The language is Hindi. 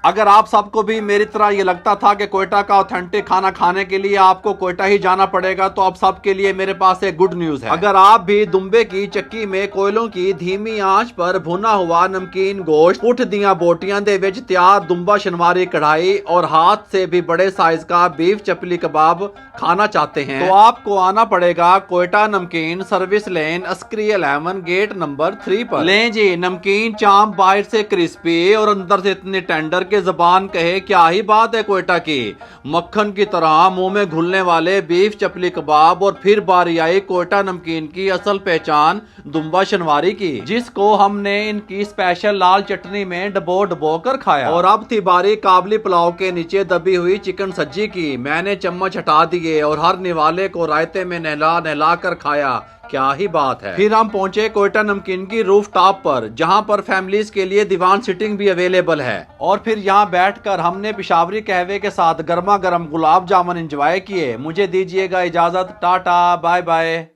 अगर आप सबको भी मेरी तरह ये लगता था कि कोयटा का ऑथेंटिक खाना खाने के लिए आपको कोयटा ही जाना पड़ेगा, तो अब सबके लिए मेरे पास एक गुड न्यूज है। अगर आप भी दुम्बे की चक्की में कोयलों की धीमी आंच पर भुना हुआ नमकीन गोश्त, उठ दिया बोटियां दे विच तैयार दुम्बा शनवारी कढ़ाई और हाथ से भी बड़े साइज का बीफ चपली कबाब खाना चाहते हैं, तो आपको आना पड़ेगा Quetta Namkeen service lane Askari 11 gate number 3 पर। लें जी, नमकीन चांप बाहर से क्रिस्पी और अंदर से इतनी टेंडर के जबान कहे क्या ही बात है कोयटा की। मक्खन की तरह मुंह में घुलने वाले बीफ चपली कबाब और फिर बारी आई कोयटा नमकीन की असल पहचान दुम्बा शनवारी की, जिसको हमने इनकी स्पेशल लाल चटनी में डबो डबो कर खाया। और अब थी बारी काबली पुलाव के नीचे दबी हुई चिकन सज्जी की। मैंने चम्मच हटा दिए और हर निवाले को रायते में नहला नहला कर खाया। क्या ही बात है। फिर हम पहुंचे कोयटा नमकीन की रूफ टॉप पर, जहां पर फैमिलीज के लिए दीवान सीटिंग भी अवेलेबल है। और फिर यहां बैठकर हमने पिशावरी कहवे के साथ गर्मा गर्म गुलाब जामुन एंजॉय किए। मुझे दीजिएगा इजाजत, टाटा बाय बाय।